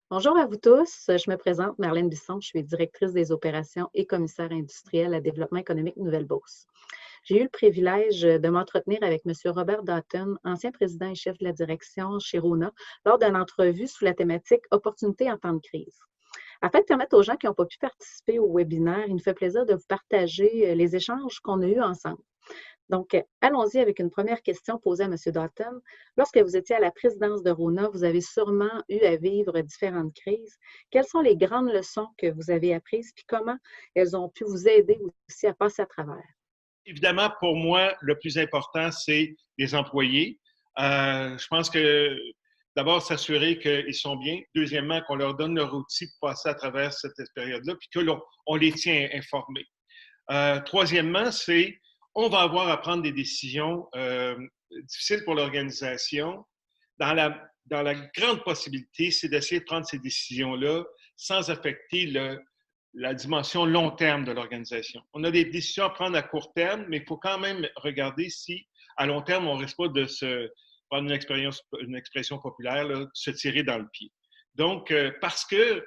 Bonjour à vous tous. Je me présente, Marlène Bisson. Je suis directrice des opérations et commissaire industriel à développement économique Nouvelle-Beauce. J'ai eu le privilège de m'entretenir avec M. Robert Dutton, ancien président et chef de la direction chez Rona, lors d'une entrevue sous la thématique Opportunités en temps de crise. Afin de permettre aux gens qui n'ont pas pu participer au webinaire, il nous fait plaisir de vous partager les échanges qu'on a eus ensemble. Donc, allons-y avec une première question posée à M. Dalton. Lorsque vous étiez à la présidence de Rona, vous avez sûrement eu à vivre différentes crises. Quelles sont les grandes leçons que vous avez apprises, puis comment elles ont pu vous aider aussi à passer à travers? Évidemment, pour moi, le plus important, c'est les employés. Je pense que d'abord, s'assurer qu'ils sont bien. Deuxièmement, qu'on leur donne leur outil pour passer à travers cette période-là, puis que l'on les tient informés. Troisièmement, c'est on va avoir à prendre des décisions difficiles pour l'organisation. Dans la grande possibilité, c'est d'essayer de prendre ces décisions-là sans affecter la dimension long terme de l'organisation. On a des décisions à prendre à court terme, mais il faut quand même regarder si, à long terme, on ne risque pas de se prendre une expression populaire, là, se tirer dans le pied. Donc, parce qu'il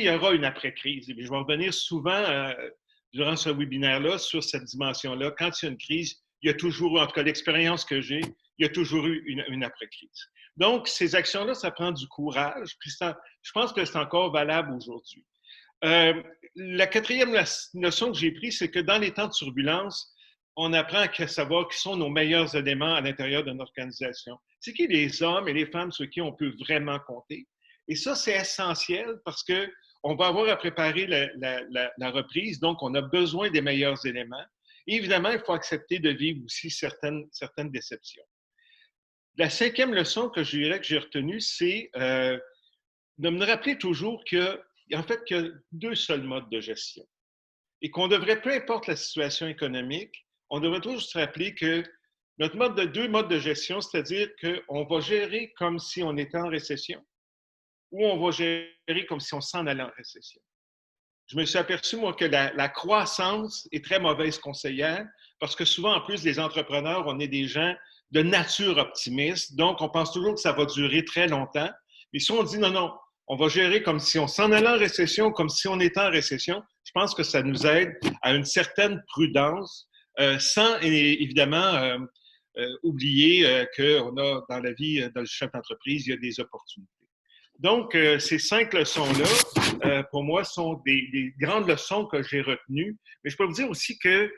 y aura une après-crise. Je vais revenir souvent durant ce webinaire-là sur cette dimension-là. Quand il y a une crise, il y a toujours, en tout cas l'expérience que j'ai, il y a toujours eu une après-crise. Donc, ces actions-là, ça prend du courage. Puis je pense que c'est encore valable aujourd'hui. La quatrième leçon que j'ai prise, c'est que dans les temps de turbulence, on apprend à savoir qui sont nos meilleurs éléments à l'intérieur de notre organisation. C'est qui les hommes et les femmes sur qui on peut vraiment compter. Et ça, c'est essentiel parce que on va avoir à préparer la reprise, donc on a besoin des meilleurs éléments. Et évidemment, il faut accepter de vivre aussi certaines déceptions. La cinquième leçon que je dirais que j'ai retenue, c'est de me rappeler toujours en fait, qu'il y a deux seuls modes de gestion. Et qu'on devrait, peu importe la situation économique, on devrait toujours se rappeler que notre deux modes de gestion, c'est-à-dire qu'on va gérer comme si on était en récession ou on va gérer comme si on s'en allait en récession. Je me suis aperçu, moi, que la croissance est très mauvaise conseillère parce que souvent, en plus, les entrepreneurs, on est des gens de nature optimiste, donc on pense toujours que ça va durer très longtemps. Mais si on dit non, non, on va gérer comme si on s'en allait en récession, comme si on était en récession, je pense que ça nous aide à une certaine prudence, sans évidemment oublier qu'on a dans la vie, dans le chef d'entreprise, il y a des opportunités. Donc, ces 5 leçons-là, pour moi, sont des grandes leçons que j'ai retenues. Mais je peux vous dire aussi que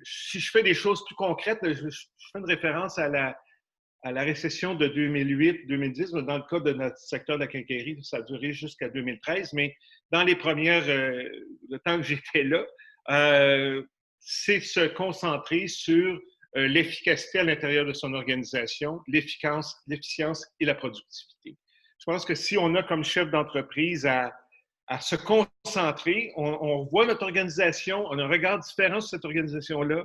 si je fais des choses plus concrètes, je fais une référence à la récession de 2008-2010. Dans le cas de notre secteur de la quincaillerie, ça a duré jusqu'à 2013, mais dans les le temps que j'étais là, c'est se concentrer sur l'efficacité à l'intérieur de son organisation, l'efficience et la productivité. Je pense que si on a comme chef d'entreprise à se concentrer, on voit notre organisation, on a un regard différent sur cette organisation-là.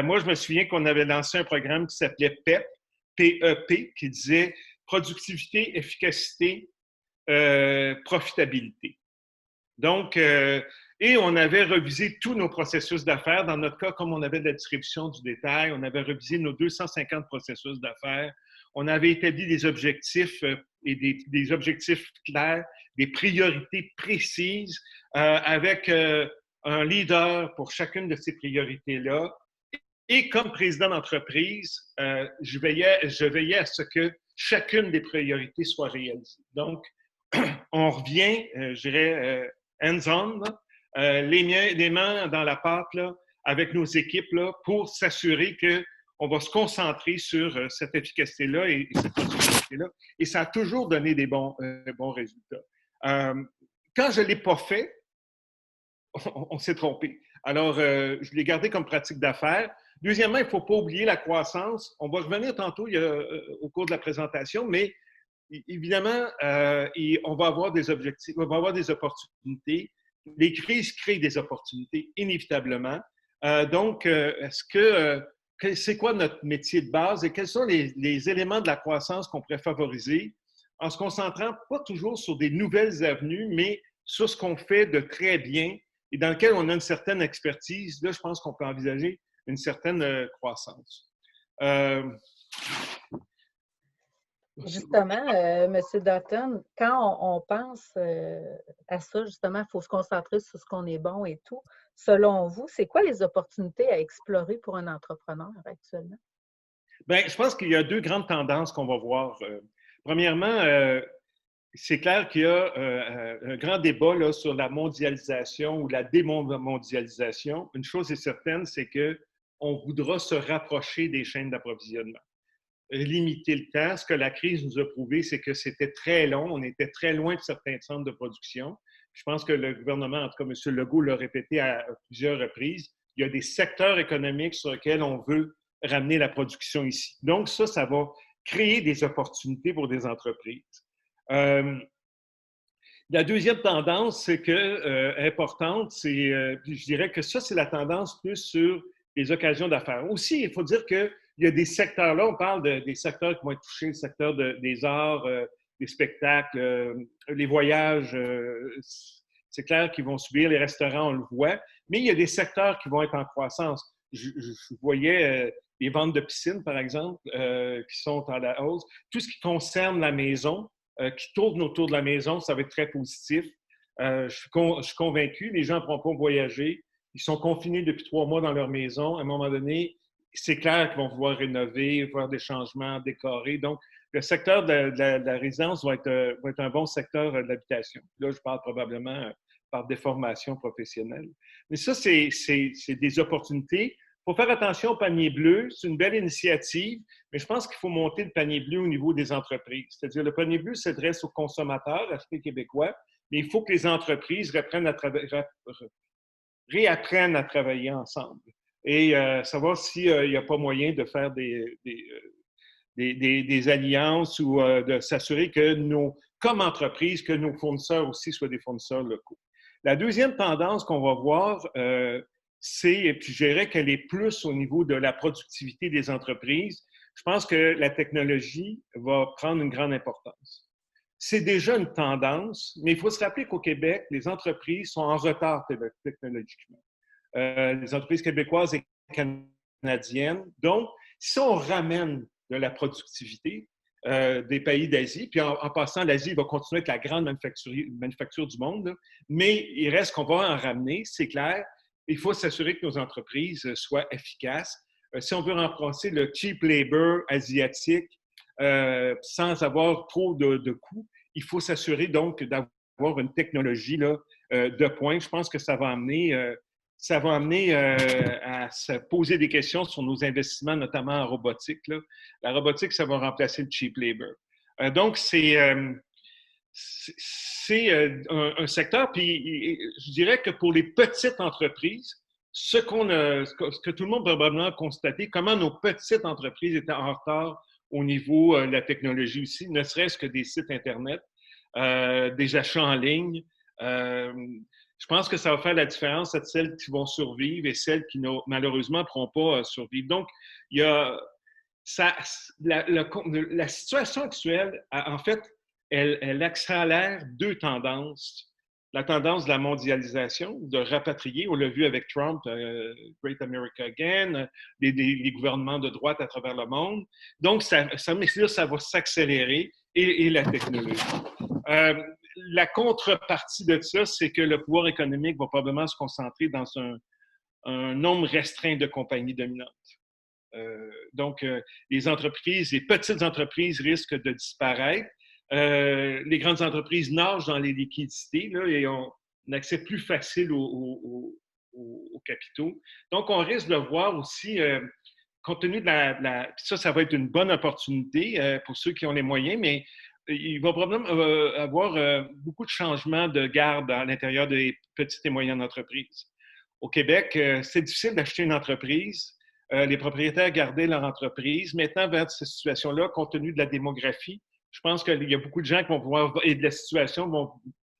Moi, je me souviens qu'on avait lancé un programme qui s'appelait PEP, PEP, qui disait productivité, efficacité, profitabilité. Donc, et on avait revisé tous nos processus d'affaires. Dans notre cas, comme on avait de la distribution du détail, on avait revisé nos 250 processus d'affaires. On avait établi des objectifs et des objectifs clairs, des priorités précises avec un leader pour chacune de ces priorités-là. Et comme président d'entreprise, je veillais à ce que chacune des priorités soit réalisée. Donc, on revient, je dirais, hands-on, les mains dans la pâte là, avec nos équipes là, pour s'assurer qu'on va se concentrer sur cette efficacité-là et cette productivité-là. Et ça a toujours donné des bons résultats. Quand je ne l'ai pas fait, on s'est trompé. Alors, je l'ai gardé comme pratique d'affaires. Deuxièmement, il ne faut pas oublier la croissance. On va revenir tantôt au cours de la présentation, mais évidemment, on va avoir des objectifs, on va avoir des opportunités. Les crises créent des opportunités, inévitablement. Donc, c'est quoi notre métier de base et quels sont les éléments de la croissance qu'on pourrait favoriser en se concentrant pas toujours sur des nouvelles avenues, mais sur ce qu'on fait de très bien et dans lequel on a une certaine expertise. Là, je pense qu'on peut envisager une certaine croissance. Justement, M. Dutton, quand on pense à ça, justement, il faut se concentrer sur ce qu'on est bon et tout. Selon vous, c'est quoi les opportunités à explorer pour un entrepreneur actuellement? Bien, je pense qu'il y a deux grandes tendances qu'on va voir. Premièrement, c'est clair qu'il y a un grand débat là, sur la mondialisation ou la démondialisation. Une chose est certaine, c'est qu'on voudra se rapprocher des chaînes d'approvisionnement, limiter le temps. Ce que la crise nous a prouvé, c'est que c'était très long. On était très loin de certains centres de production. Je pense que le gouvernement, en tout cas M. Legault l'a répété à plusieurs reprises, il y a des secteurs économiques sur lesquels on veut ramener la production ici. Donc ça va créer des opportunités pour des entreprises. La deuxième tendance, c'est importante, je dirais que ça, c'est la tendance plus sur les occasions d'affaires. Aussi, il faut dire qu'il y a des secteurs, là, on parle des secteurs qui vont être touchés, le secteur des arts, des spectacles, les voyages, c'est clair qu'ils vont subir, les restaurants, on le voit, mais il y a des secteurs qui vont être en croissance. Je voyais les ventes de piscines, par exemple, qui sont à la hausse. Tout ce qui concerne la maison, qui tournent autour de la maison, ça va être très positif. Je suis convaincu, les gens ne pourront pas voyager. Ils sont confinés depuis 3 mois dans leur maison. À un moment donné, c'est clair qu'ils vont pouvoir rénover, faire des changements, décorer. Donc, le secteur de la résidence va être un bon secteur de l'habitation. Là, je parle probablement par déformation professionnelle. Mais ça, c'est des opportunités. Il faut faire attention au panier bleu. C'est une belle initiative, mais je pense qu'il faut monter le panier bleu au niveau des entreprises. C'est-à-dire, le panier bleu s'adresse aux consommateurs, achetés québécois, mais il faut que les entreprises réapprennent à travailler ensemble et savoir s'il n'y a pas moyen de faire des alliances ou de s'assurer que comme entreprise, que nos fournisseurs aussi soient des fournisseurs locaux. La deuxième tendance qu'on va voir, et puis je dirais qu'elle est plus au niveau de la productivité des entreprises. Je pense que la technologie va prendre une grande importance. C'est déjà une tendance, mais il faut se rappeler qu'au Québec, les entreprises sont en retard technologiquement. Les entreprises québécoises et canadiennes. Donc, si on ramène de la productivité des pays d'Asie, puis en passant, l'Asie va continuer à être la grande manufacture du monde, là, mais il reste qu'on va en ramener, c'est clair. Il faut s'assurer que nos entreprises soient efficaces. Si on veut remplacer le cheap labor asiatique sans avoir trop de coûts, il faut s'assurer donc d'avoir une technologie là, de pointe. Je pense que ça va amener à se poser des questions sur nos investissements, notamment en robotique. Là. La robotique, ça va remplacer le cheap labor. Donc, c'est un secteur, puis je dirais que pour les petites entreprises, ce que tout le monde a probablement constaté, comment nos petites entreprises étaient en retard au niveau de la technologie aussi, ne serait-ce que des sites Internet, des achats en ligne. Je pense que ça va faire la différence entre celles qui vont survivre et celles qui malheureusement ne pourront pas survivre. Donc, il y a la situation actuelle, en fait, elle accélère deux tendances. La tendance de la mondialisation, de rapatrier, on l'a vu avec Trump, Great America Again, les gouvernements de droite à travers le monde. Donc, ça va s'accélérer et la technologie. La contrepartie de ça, c'est que le pouvoir économique va probablement se concentrer dans un nombre restreint de compagnies dominantes. Donc, les petites entreprises risquent de disparaître. Les grandes entreprises nagent dans les liquidités là, et ont un accès plus facile aux capitaux. Donc, on risque de voir aussi, compte tenu de ça va être une bonne opportunité pour ceux qui ont les moyens, mais il va probablement avoir beaucoup de changements de garde à l'intérieur des petites et moyennes entreprises. Au Québec, c'est difficile d'acheter une entreprise. Les propriétaires gardaient leur entreprise. Maintenant, vers cette situation-là, compte tenu de la démographie, je pense qu'il y a beaucoup de gens qui vont pouvoir, et de la situation, vont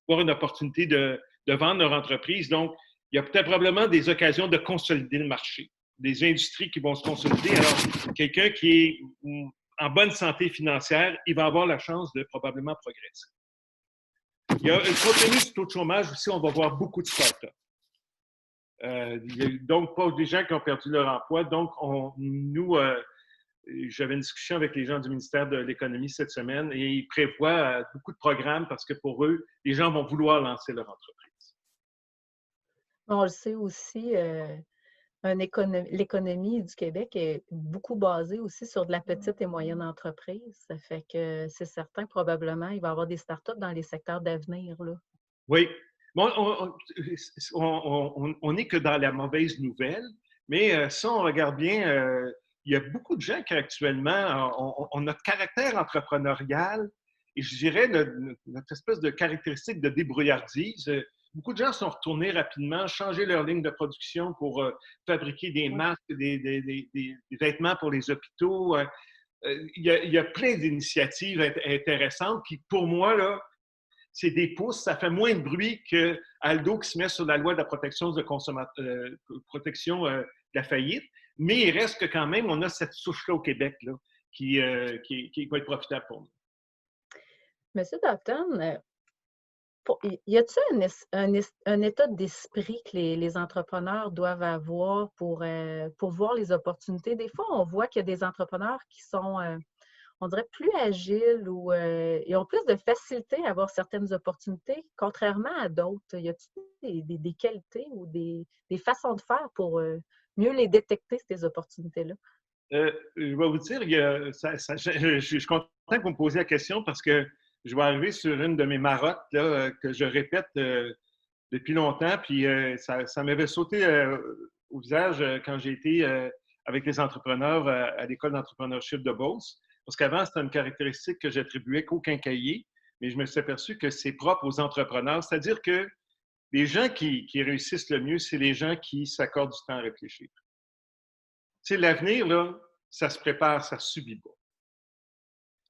avoir une opportunité de vendre leur entreprise. Donc, il y a peut-être probablement des occasions de consolider le marché, des industries qui vont se consolider. Alors, quelqu'un qui est en bonne santé financière, il va avoir la chance de probablement progresser. Compte tenu du taux de chômage aussi, on va voir beaucoup de start-up. Il y a donc pas des gens qui ont perdu leur emploi. Donc, j'avais une discussion avec les gens du ministère de l'Économie cette semaine et ils prévoient beaucoup de programmes parce que pour eux, les gens vont vouloir lancer leur entreprise. On le sait aussi, l'économie du Québec est beaucoup basée aussi sur de la petite et moyenne entreprise. Ça fait que c'est certain, probablement, il va y avoir des startups dans les secteurs d'avenir, là. Oui. Bon, on n'est que dans la mauvaise nouvelle, mais si on regarde bien, il y a beaucoup de gens qui actuellement, on notre caractère entrepreneurial et je dirais notre espèce de caractéristique de débrouillardise. Beaucoup de gens sont retournés rapidement, changé leur ligne de production pour fabriquer des Oui. masques, des vêtements pour les hôpitaux. Il y a plein d'initiatives intéressantes qui, pour moi, là, c'est des pouces, ça fait moins de bruit que Aldo qui se met sur la loi de la protection de protection de la faillite, mais il reste que quand même, on a cette souche-là au Québec là, qui va être profitable pour nous. Monsieur Dutton, y a-t-il un état d'esprit que les entrepreneurs doivent avoir pour voir les opportunités? Des fois, on voit qu'il y a des entrepreneurs qui sont, on dirait, plus agiles ou ils ont plus de facilité à avoir certaines opportunités, contrairement à d'autres. Y a-t-il des qualités ou des façons de faire pour mieux les détecter, ces opportunités-là? Je vais vous dire, je suis content que vous me posiez la question parce que je vais arriver sur une de mes marottes là, que je répète depuis longtemps, puis ça m'avait sauté au visage quand j'ai été avec les entrepreneurs à l'école d'entrepreneurship de Beauce. Parce qu'avant, c'était une caractéristique que j'attribuais qu'au quincaillier, mais je me suis aperçu que c'est propre aux entrepreneurs. C'est-à-dire que les gens qui réussissent le mieux, c'est les gens qui s'accordent du temps à réfléchir. Tu sais, l'avenir, là, ça se prépare, ça ne se subit pas.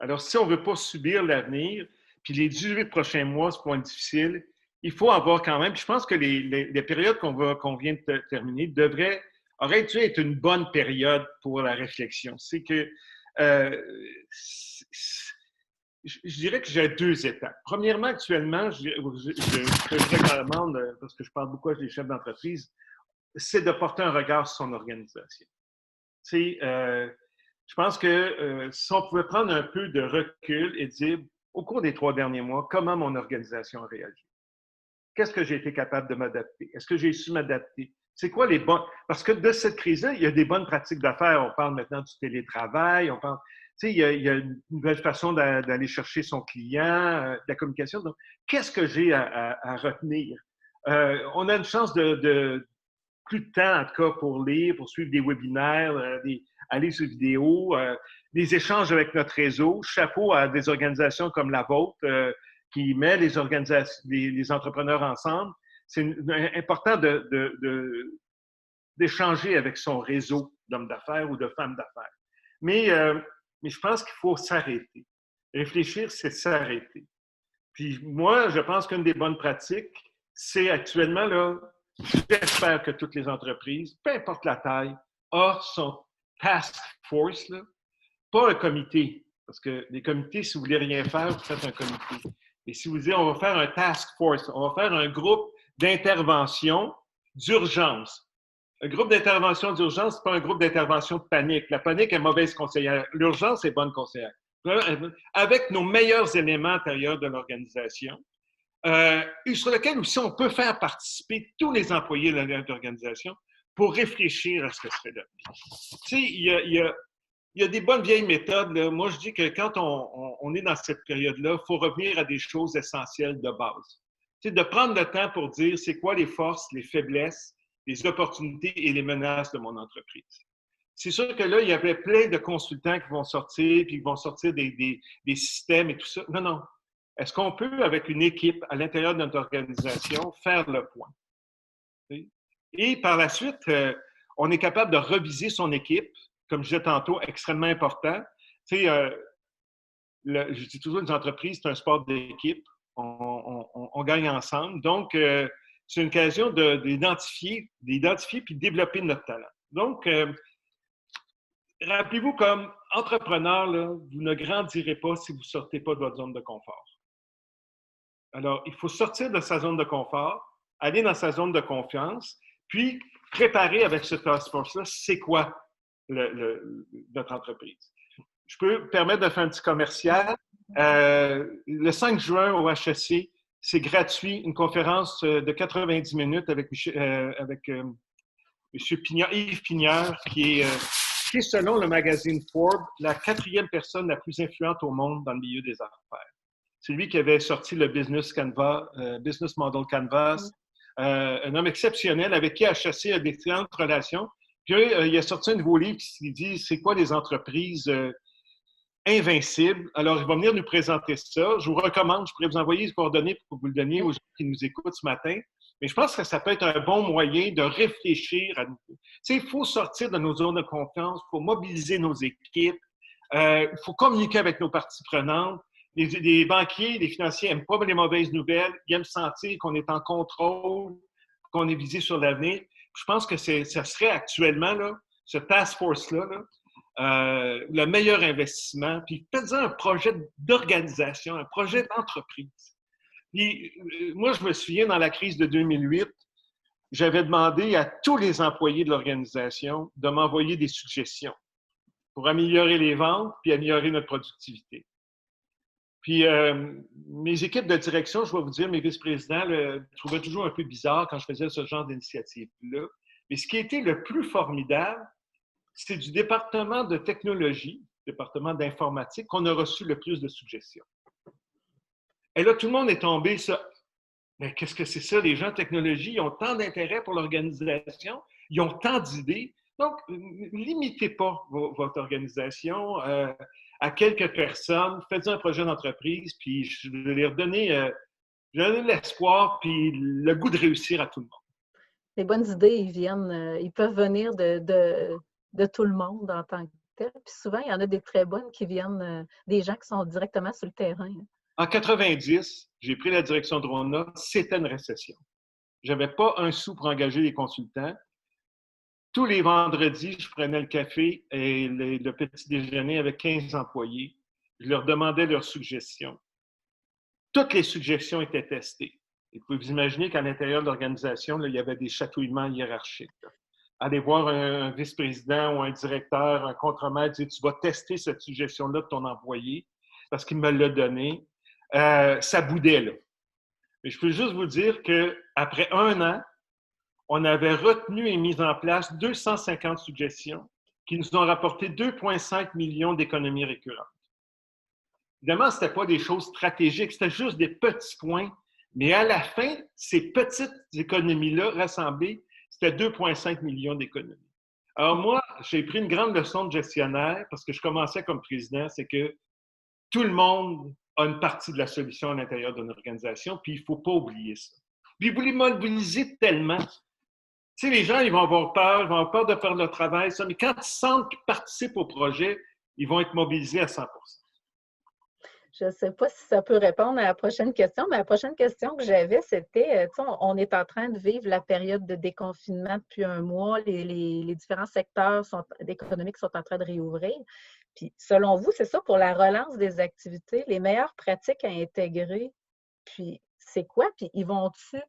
Alors, si on ne veut pas subir l'avenir, puis les 18 prochains mois, ce vont être difficile, il faut avoir quand même, puis je pense que les périodes qu'on vient de terminer auraient dû être une bonne période pour la réflexion. C'est que je dirais que j'ai deux étapes. Premièrement, actuellement, je recommande, parce que je parle beaucoup avec les chefs d'entreprise, c'est de porter un regard sur son organisation. Je pense que si on pouvait prendre un peu de recul et dire, au cours des 3 derniers mois, comment mon organisation a réagi? Qu'est-ce que j'ai été capable de m'adapter? Est-ce que j'ai su m'adapter? C'est quoi les bons... Parce que de cette crise-là, il y a des bonnes pratiques d'affaires. On parle maintenant du télétravail, on parle... Tu sais, il y a une nouvelle façon d'aller chercher son client, de la communication. Donc, qu'est-ce que j'ai à retenir? On a une chance de plus de temps, en tout cas, pour lire, pour suivre des webinaires, aller sur vidéo, des échanges avec notre réseau. Chapeau à des organisations comme la vôtre qui met les entrepreneurs ensemble. C'est important d'échanger avec son réseau d'hommes d'affaires ou de femmes d'affaires. Mais je pense qu'il faut s'arrêter. Réfléchir, c'est s'arrêter. Puis moi, je pense qu'une des bonnes pratiques, c'est actuellement, là, j'espère que toutes les entreprises, peu importe la taille, ont son task force, là, pas un comité. Parce que les comités, si vous voulez rien faire, vous faites un comité. Et si vous dites, on va faire un task force, on va faire un groupe d'intervention d'urgence. Un groupe d'intervention d'urgence, ce n'est pas un groupe d'intervention de panique. La panique est mauvaise conseillère. L'urgence est bonne conseillère. Avec nos meilleurs éléments intérieurs de l'organisation, sur lequel aussi on peut faire participer tous les employés de l'organisation pour réfléchir à ce que serait l'avenir. Tu sais, il y a des bonnes vieilles méthodes. Là. Moi, je dis que quand on est dans cette période-là, il faut revenir à des choses essentielles de base. Tu sais, de prendre le temps pour dire c'est quoi les forces, les faiblesses, les opportunités et les menaces de mon entreprise. C'est sûr que là, il y avait plein de consultants qui vont sortir, puis qui vont sortir des systèmes et tout ça. Non, non. Est-ce qu'on peut, avec une équipe à l'intérieur de notre organisation, faire le point? Et par la suite, on est capable de reviser son équipe, comme je disais tantôt, extrêmement important. Tu sais, je dis toujours, une entreprise, c'est un sport d'équipe. On gagne ensemble. Donc, c'est une occasion d'identifier puis de développer notre talent. Donc, rappelez-vous, comme entrepreneur, là, vous ne grandirez pas si vous ne sortez pas de votre zone de confort. Alors, il faut sortir de sa zone de confort, aller dans sa zone de confiance, puis préparer avec ce task force-là, c'est quoi notre entreprise. Je peux me permettre de faire un petit commercial. Le 5 juin au HEC, c'est gratuit, une conférence de 90 minutes avec M. Yves Pigneur, qui est, selon le magazine Forbes, la 4e personne la plus influente au monde dans le milieu des affaires. C'est lui qui avait sorti le Business Model Canvas, un homme exceptionnel avec qui HEC a d'excellentes relations. Puis il a sorti un nouveau livre qui dit « C'est quoi les entreprises invincibles? » Alors, il va venir nous présenter ça. Je vous recommande, je pourrais vous envoyer les coordonnées pour que vous le donniez aux gens qui nous écoutent ce matin. Mais je pense que ça peut être un bon moyen de réfléchir à nous. Tu sais, il faut sortir de nos zones de confiance, il faut mobiliser nos équipes, il faut communiquer avec nos parties prenantes. Les banquiers, les financiers n'aiment pas les mauvaises nouvelles, ils aiment sentir qu'on est en contrôle, qu'on est visé sur l'avenir. Je pense que ça serait actuellement, là, ce task force-là, le meilleur investissement. Puis faites-en un projet d'organisation, un projet d'entreprise. Puis, moi, je me souviens, dans la crise de 2008, j'avais demandé à tous les employés de l'organisation de m'envoyer des suggestions pour améliorer les ventes puis améliorer notre productivité. Puis, mes équipes de direction, je vais vous dire, mes vice-présidents trouvaient toujours un peu bizarre quand je faisais ce genre d'initiative-là. Mais ce qui était le plus formidable, c'est du département de technologie, département d'informatique, qu'on a reçu le plus de suggestions. Et là, tout le monde est tombé sur « Mais qu'est-ce que c'est ça? Les gens de technologie, ils ont tant d'intérêt pour l'organisation, ils ont tant d'idées. Donc, limitez pas votre organisation à quelques personnes, faites un projet d'entreprise, puis je vais leur donner l'espoir puis le goût de réussir à tout le monde. » Les bonnes idées, ils peuvent venir de tout le monde en tant que tel. Puis souvent, il y en a des très bonnes qui viennent des gens qui sont directement sur le terrain. En 90, j'ai pris la direction de Rona, c'était une récession. Je n'avais pas un sou pour engager les consultants. Tous les vendredis, je prenais le café et le petit déjeuner avec 15 employés. Je leur demandais leurs suggestions. Toutes les suggestions étaient testées. Et vous pouvez vous imaginer qu'à l'intérieur de l'organisation, il y avait des chatouillements hiérarchiques. Aller voir un vice-président ou un directeur, un contremaître, dire « Tu vas tester cette suggestion-là de ton employé parce qu'il me l'a donné. » Ça boudait, là. Mais je peux juste vous dire qu'après 1 an, on avait retenu et mis en place 250 suggestions qui nous ont rapporté 2,5 millions d'économies récurrentes. Évidemment, ce n'était pas des choses stratégiques, c'était juste des petits points. Mais à la fin, ces petites économies-là rassemblées, c'était 2,5 millions d'économies. Alors moi, j'ai pris une grande leçon de gestionnaire parce que je commençais comme président, c'est que tout le monde a une partie de la solution à l'intérieur d'une organisation, puis il ne faut pas oublier ça. Puis vous les mobilisez tellement. Tu sais, les gens, ils vont avoir peur de faire leur travail, ça, mais quand ils sentent qu'ils participent au projet, ils vont être mobilisés à 100%. Je ne sais pas si ça peut répondre à la prochaine question, mais la prochaine question que j'avais, c'était, on est en train de vivre la période de déconfinement depuis 1 mois, les différents secteurs économiques sont en train de réouvrir. Puis, selon vous, c'est ça, pour la relance des activités, les meilleures pratiques à intégrer, puis c'est quoi? Puis, ils vont-tu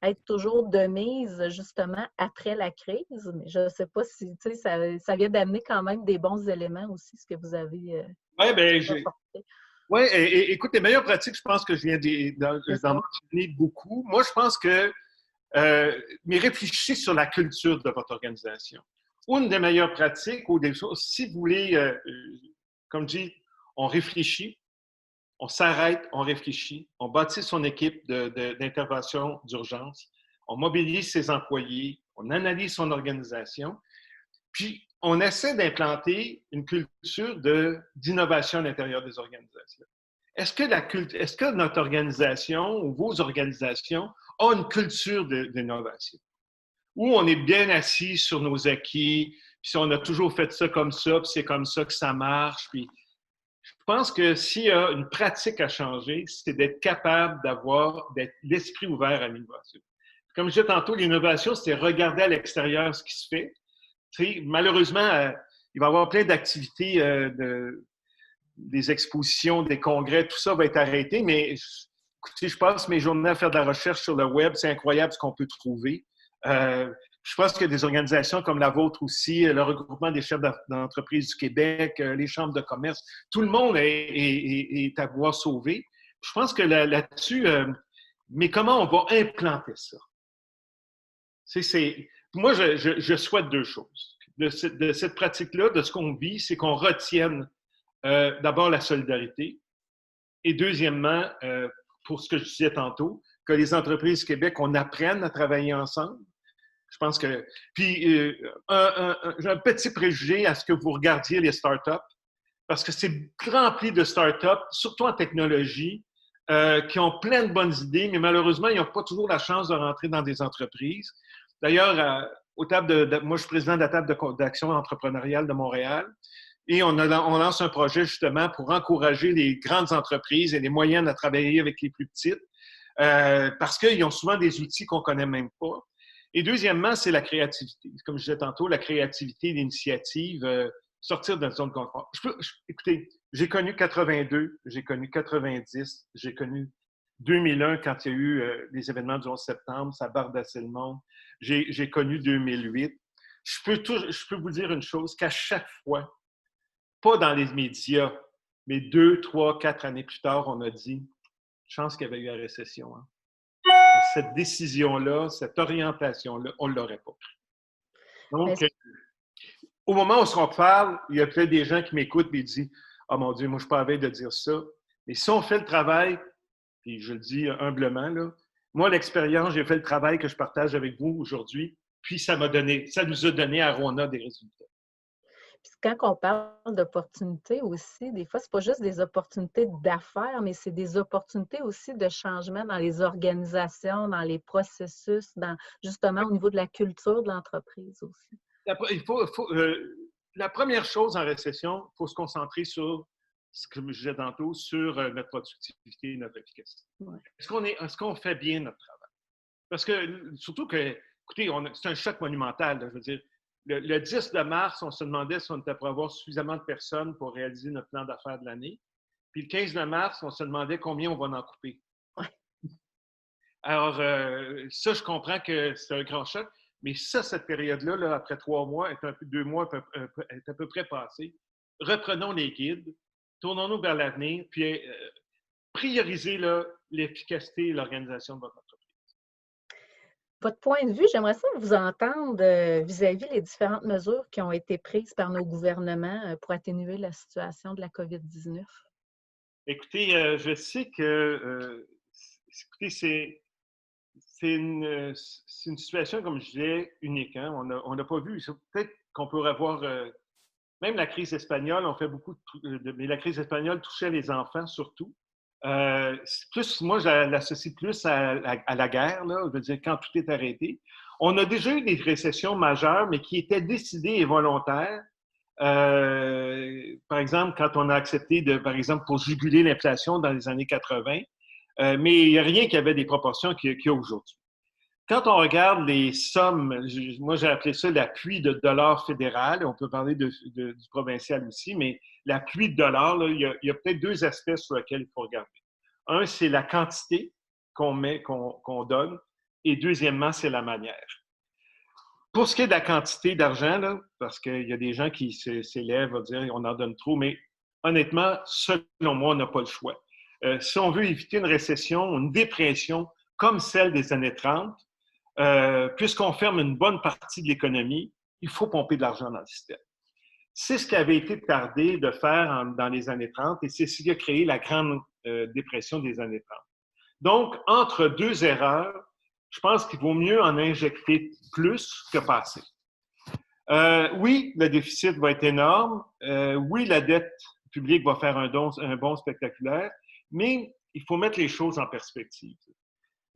être toujours de mise, justement, après la crise? Mais je ne sais pas si, tu sais, ça vient d'amener quand même des bons éléments aussi, ce que vous avez Oui, écoute, les meilleures pratiques, je pense que je viens d'en mentionner beaucoup. Moi, je pense que, mais réfléchissez sur la culture de votre organisation. Une des meilleures pratiques, ou des choses, si vous voulez, comme je dis, on réfléchit, on s'arrête, on réfléchit, on bâtit son équipe d'intervention d'urgence, on mobilise ses employés, on analyse son organisation, puis on essaie d'implanter une culture d'innovation à l'intérieur des organisations. Est-ce que notre organisation ou vos organisations ont une culture d'innovation? Où on est bien assis sur nos acquis, puis on a toujours fait ça, puis c'est comme ça que ça marche. Puis je pense que s'il y a une pratique à changer, c'est d'être capable d'être l'esprit ouvert à l'innovation. Comme je disais tantôt, l'innovation, c'est regarder à l'extérieur ce qui se fait. T'sais, malheureusement, il va y avoir plein d'activités, des expositions, des congrès, tout ça va être arrêté, mais écoutez, je passe mes journées à faire de la recherche sur le web, c'est incroyable ce qu'on peut trouver. Je pense qu'il y a des organisations comme la vôtre aussi, le regroupement des chefs d'entreprise du Québec, les chambres de commerce, tout le monde est à vouloir sauver. Je pense que là-dessus, mais comment on va implanter ça? Moi, je souhaite deux choses. De cette pratique-là, de ce qu'on vit, c'est qu'on retienne d'abord la solidarité et deuxièmement, pour ce que je disais tantôt, que les entreprises du Québec, on apprenne à travailler ensemble. Je pense que... Puis, j'ai un petit préjugé à ce que vous regardiez les startups, parce que c'est rempli de startups, surtout en technologie, qui ont plein de bonnes idées, mais malheureusement, ils n'ont pas toujours la chance de rentrer dans des entreprises. D'ailleurs, moi, je suis président de la table d'action entrepreneuriale de Montréal, et on lance un projet justement pour encourager les grandes entreprises et les moyennes à travailler avec les plus petites, parce qu'ils ont souvent des outils qu'on ne connaît même pas. Et deuxièmement, c'est la créativité. Comme je disais tantôt, la créativité, l'initiative, sortir de la zone de confort. Écoutez, j'ai connu 82, j'ai connu 90, j'ai connu 2001 quand il y a eu les événements du 11 septembre, ça bardassait le monde. J'ai connu 2008. Je peux vous dire une chose, qu'à chaque fois, pas dans les médias, mais 2, 3, 4 années plus tard, on a dit, chance qu'il y avait eu la récession. Hein. Cette décision-là, cette orientation-là, on ne l'aurait pas pris. Donc, au moment où on se parle, il y a peut-être des gens qui m'écoutent et disent « Ah mon Dieu, moi je ne suis pas à veille de dire ça. » Mais si on fait le travail, puis je le dis humblement, là, moi, l'expérience, j'ai fait le travail que je partage avec vous aujourd'hui, puis ça nous a donné à Rona des résultats. Puis quand on parle d'opportunités aussi, des fois, ce n'est pas juste des opportunités d'affaires, mais c'est des opportunités aussi de changement dans les organisations, dans les processus, justement au niveau de la culture de l'entreprise aussi. La première chose en récession, il faut se concentrer sur, comme je disais tantôt, sur notre productivité et notre efficacité. Ouais. Est-ce qu'on fait bien notre travail? Parce que, surtout que, écoutez, c'est un choc monumental, là, je veux dire. Le 10 de mars, on se demandait si on était pour avoir suffisamment de personnes pour réaliser notre plan d'affaires de l'année. Puis le 15 de mars, on se demandait combien on va en couper. Ouais. Alors, ça, je comprends que c'est un grand choc, mais ça, cette période-là, là, après 3 mois, 2 mois, est à peu près passée. Reprenons les guides, tournons-nous vers l'avenir, puis priorisez l'efficacité et l'organisation de votre entreprise. Votre point de vue, j'aimerais ça vous entendre vis-à-vis les différentes mesures qui ont été prises par nos gouvernements pour atténuer la situation de la COVID-19. Écoutez, je sais que c'est une situation, comme je disais, unique. Hein? On n'a pas vu. Peut-être qu'on pourrait avoir même la crise espagnole, on fait beaucoup mais la crise espagnole touchait les enfants surtout. Moi, je l'associe plus à la guerre, là, je veux dire, quand tout est arrêté. On a déjà eu des récessions majeures, mais qui étaient décidées et volontaires. Par exemple, quand on a accepté, par exemple, pour juguler l'inflation dans les années 80, mais il n'y a rien qui avait des proportions qu'il y a aujourd'hui. Quand on regarde les sommes, moi j'ai appelé ça l'appui de dollars fédéral, on peut parler du provincial aussi, mais l'appui de dollars, là, il y a peut-être 2 aspects sur lesquels il faut regarder. Un, c'est la quantité qu'on donne, et deuxièmement, c'est la manière. Pour ce qui est de la quantité d'argent, là, parce qu'il y a des gens qui s'élèvent à dire qu'on en donne trop, mais honnêtement, selon moi, on n'a pas le choix. Si on veut éviter une récession, une dépression comme celle des années 30, puisqu'on ferme une bonne partie de l'économie, il faut pomper de l'argent dans le système. C'est ce qui avait été tardé de faire dans les années 30 et c'est ce qui a créé la grande dépression des années 30. Donc, entre 2 erreurs, je pense qu'il vaut mieux en injecter plus que pas assez. Oui, le déficit va être énorme. Oui, la dette publique va faire un bond spectaculaire, mais il faut mettre les choses en perspective.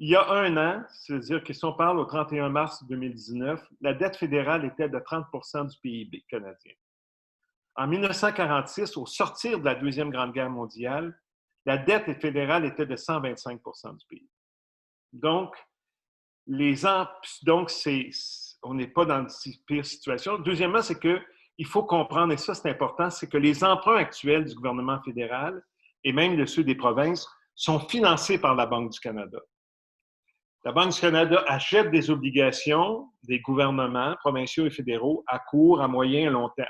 Il y a 1 an, c'est-à-dire que si on parle au 31 mars 2019, la dette fédérale était de 30 du PIB canadien. En 1946, au sortir de la Deuxième Grande Guerre mondiale, la dette fédérale était de 125 du PIB. Donc, on n'est pas dans une pire situation. Deuxièmement, c'est qu'il faut comprendre, et ça c'est important, c'est que les emprunts actuels du gouvernement fédéral et même de ceux des provinces sont financés par la Banque du Canada. La Banque du Canada achète des obligations des gouvernements provinciaux et fédéraux à court, à moyen et long terme.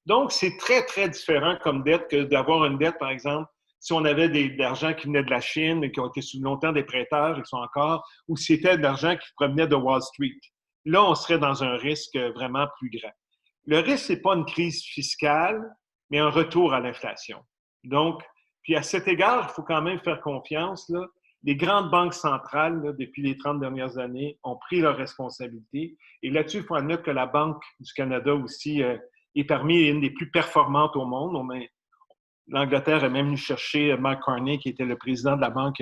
Donc, c'est très, très différent comme dette que d'avoir une dette, par exemple, si on avait de l'argent qui venait de la Chine et qui ont été sous longtemps des prêteurs et qui sont encore, ou si c'était de l'argent qui provenait de Wall Street. Là, on serait dans un risque vraiment plus grand. Le risque, ce n'est pas une crise fiscale, mais un retour à l'inflation. Donc, puis à cet égard, il faut quand même faire confiance. Là. Les grandes banques centrales, là, depuis les 30 dernières années, ont pris leurs responsabilités. Et là-dessus, il faut admettre que la Banque du Canada aussi est parmi une des plus performantes au monde. L'Angleterre est même venu chercher Mark Carney, qui était le président de la banque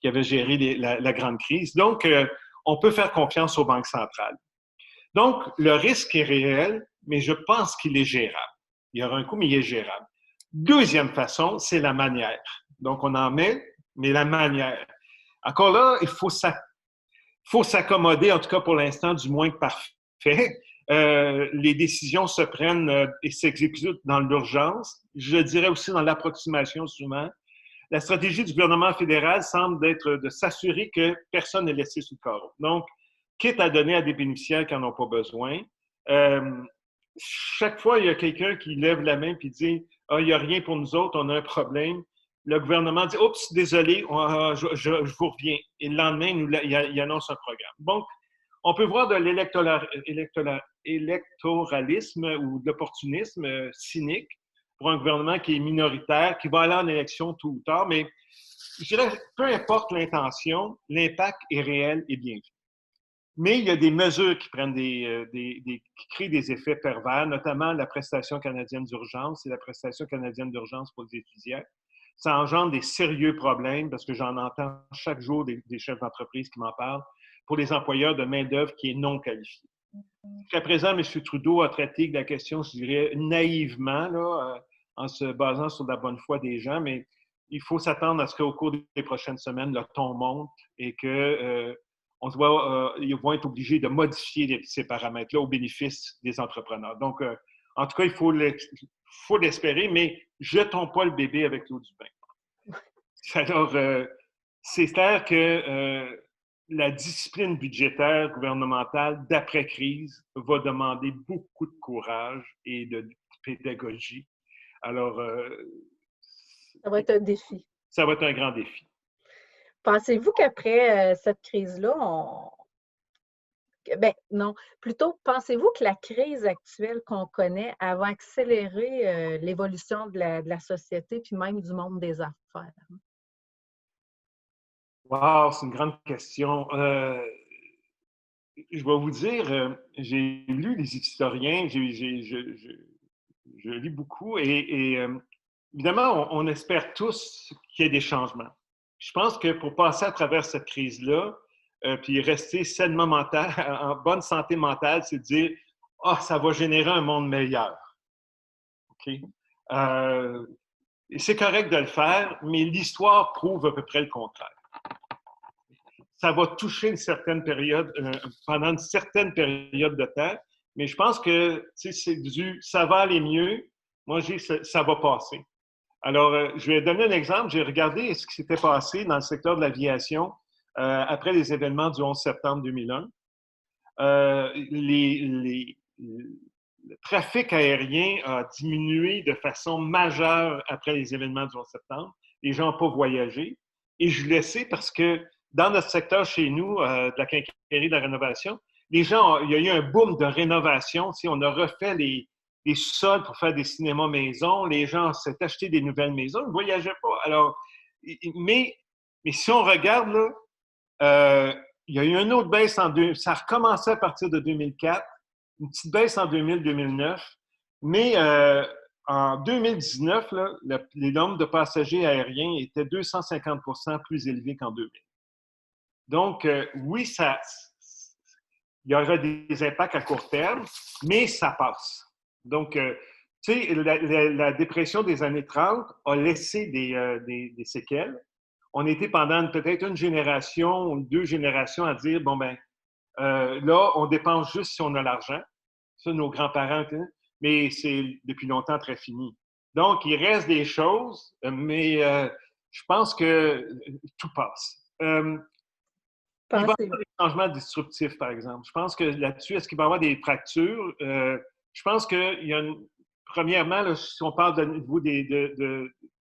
qui avait géré la grande crise. Donc, on peut faire confiance aux banques centrales. Donc, le risque est réel, mais je pense qu'il est gérable. Il y aura un coût, mais il est gérable. Deuxième façon, c'est la manière. Donc, on en met, mais la manière. Encore là, il faut s'accommoder, en tout cas pour l'instant, du moins parfait. Les décisions se prennent et s'exécutent dans l'urgence. Je dirais aussi dans l'approximation souvent. La stratégie du gouvernement fédéral semble être de s'assurer que personne n'est laissé sous le carreau. Donc, quitte à donner à des bénéficiaires qui n'en ont pas besoin, chaque fois, il y a quelqu'un qui lève la main et dit « Ah, il n'y a rien pour nous autres, on a un problème ». Le gouvernement dit « Oups, désolé, je vous reviens ». Et le lendemain, il annonce un programme. Donc, on peut voir de l'électoralisme ou de l'opportunisme cynique pour un gouvernement qui est minoritaire, qui va aller en élection tôt ou tard, mais je dirais, peu importe l'intention, l'impact est réel et bien vu. Mais il y a des mesures qui qui créent des effets pervers, notamment la prestation canadienne d'urgence et la prestation canadienne d'urgence pour les étudiants. Ça engendre des sérieux problèmes parce que j'en entends chaque jour des chefs d'entreprise qui m'en parlent pour les employeurs de main-d'œuvre qui est non qualifiée. Jusqu'à présent, M. Trudeau a traité la question, je dirais, naïvement, là, en se basant sur la bonne foi des gens, mais il faut s'attendre à ce qu'au cours des prochaines semaines, le ton monte et que ils vont être obligés de modifier ces paramètres-là au bénéfice des entrepreneurs. Donc, en tout cas, il faut l'espérer, mais jetons pas le bébé avec l'eau du bain. Alors, c'est clair que la discipline budgétaire gouvernementale d'après-crise va demander beaucoup de courage et de pédagogie. Alors, ça va être un défi. Ça va être un grand défi. Pensez-vous qu'après cette crise-là, ben non, plutôt, pensez-vous que la crise actuelle qu'on connaît, elle va accélérer l'évolution de la société puis même du monde des affaires? Wow, c'est une grande question. Je vais vous dire, j'ai lu les historiens, je lis beaucoup et évidemment, on espère tous qu'il y ait des changements. Je pense que pour passer à travers cette crise-là, puis rester sainement mental, en bonne santé mentale, c'est de dire « Ah, ça va générer un monde meilleur. » OK? C'est correct de le faire, mais l'histoire prouve à peu près le contraire. Ça va toucher une certaine période, pendant une certaine période de temps, mais je pense que c'est ça va aller mieux. Moi, je dis ça va passer. Alors, je vais donner un exemple. J'ai regardé ce qui s'était passé dans le secteur de l'aviation après les événements du 11 septembre 2001. Le trafic aérien a diminué de façon majeure après les événements du 11 septembre. Les gens n'ont pas voyagé. Et je le sais parce que dans notre secteur chez nous, de la quincaillerie de la rénovation, il y a eu un boom de rénovation. On a refait les sols pour faire des cinémas maison. Les gens s'est acheté des nouvelles maisons. Ils ne voyageaient pas. Alors, mais si on regarde, là, il y a eu une autre baisse ça a recommencé à partir de 2004, une petite baisse en 2000-2009, mais en 2019, là, les nombres de passagers aériens étaient 250 % plus élevés qu'en 2000. Donc, oui, il y aura des impacts à court terme, mais ça passe. Donc, tu sais, la dépression des années 30 a laissé des séquelles. On était pendant peut-être une génération ou 2 générations à dire, bon, ben là, on dépense juste si on a l'argent. Ça, nos grands-parents, mais c'est depuis longtemps très fini. Donc, il reste des choses, mais je pense que tout passe. Il va y pensez-vous? avoir des changements disruptifs, par exemple. Je pense que là-dessus, est-ce qu'il va y avoir des fractures? Je pense qu'il y a premièrement, là, si on parle au niveau des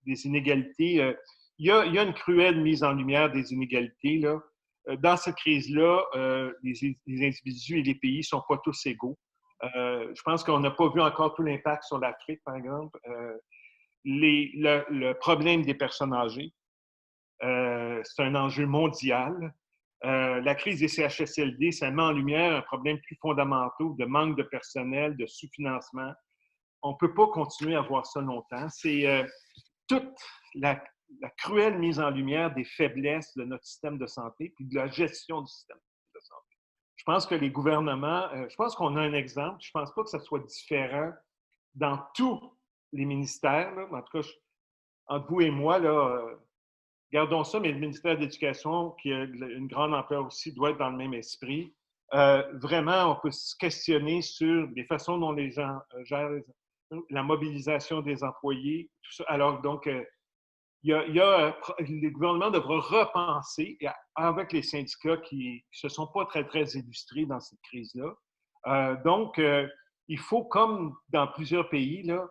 inégalités, il y a une cruelle mise en lumière des inégalités. Là. Dans cette crise-là, les individus et les pays ne sont pas tous égaux. Je pense qu'on n'a pas vu encore tout l'impact sur l'Afrique, par exemple. Le problème des personnes âgées, c'est un enjeu mondial. La crise des CHSLD, ça met en lumière un problème plus fondamental de manque de personnel, de sous-financement. On ne peut pas continuer à voir ça longtemps. C'est toute la cruelle mise en lumière des faiblesses de notre système de santé puis de la gestion du système de santé. Je pense que les gouvernements, je pense qu'on a un exemple. Je ne pense pas que ça soit différent dans tous les ministères. Là. En tout cas, entre vous et moi, là, gardons ça, mais le ministère de l'Éducation, qui a une grande ampleur aussi, doit être dans le même esprit. Vraiment, on peut se questionner sur les façons dont les gens gèrent la mobilisation des employés. Tout ça. Alors, donc, le gouvernement devra repenser avec les syndicats qui ne se sont pas très, très illustrés dans cette crise-là. Donc, il faut, comme dans plusieurs pays, là,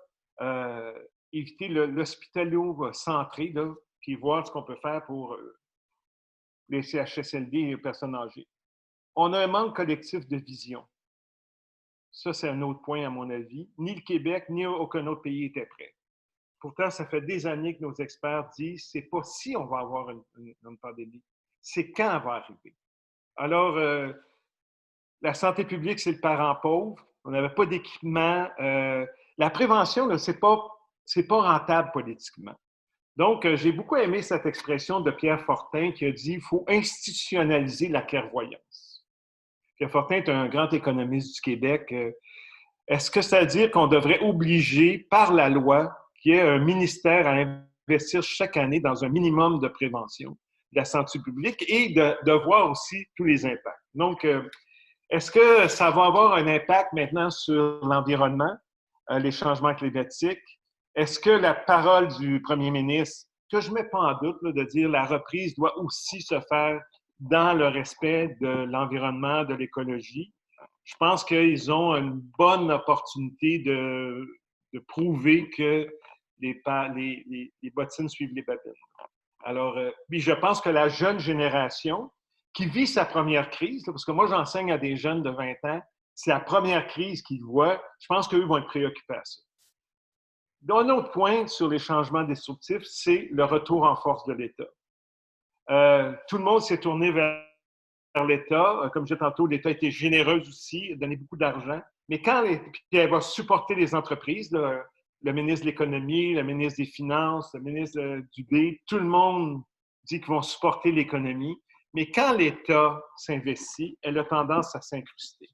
éviter l'hospitalo-centré, là, puis voir ce qu'on peut faire pour les CHSLD et les personnes âgées. On a un manque collectif de vision. Ça, c'est un autre point, à mon avis. Ni le Québec, ni aucun autre pays était prêt. Pourtant, ça fait des années que nos experts disent c'est pas si on va avoir une pandémie, c'est quand elle va arriver. Alors, la santé publique, c'est le parent pauvre. On n'avait pas d'équipement. La prévention, c'est pas rentable politiquement. Donc, j'ai beaucoup aimé cette expression de Pierre Fortin qui a dit il faut institutionnaliser la clairvoyance. Pierre Fortin est un grand économiste du Québec. Est-ce que ça veut dire qu'on devrait obliger par la loi qu'il y ait un ministère à investir chaque année dans un minimum de prévention de la santé publique et de voir aussi tous les impacts? Donc, est-ce que ça va avoir un impact maintenant sur l'environnement, les changements climatiques? Est-ce que la parole du premier ministre, que je ne mets pas en doute, là, de dire la reprise doit aussi se faire dans le respect de l'environnement, de l'écologie? Je pense qu'ils ont une bonne opportunité de prouver que les bottines suivent les babines. Alors, puis je pense que la jeune génération qui vit sa première crise, parce que moi, j'enseigne à des jeunes de 20 ans, c'est la première crise qu'ils voient, je pense qu'eux vont être préoccupés à ça. Un autre point sur les changements destructifs, c'est le retour en force de l'État. Tout le monde s'est tourné vers l'État. Comme je disais tantôt, l'État a été généreux aussi, a donné beaucoup d'argent. Mais quand elle va supporter les entreprises, le ministre de l'Économie, le ministre des Finances, le ministre du B, tout le monde dit qu'ils vont supporter l'économie. Mais quand l'État s'investit, elle a tendance à s'incruster.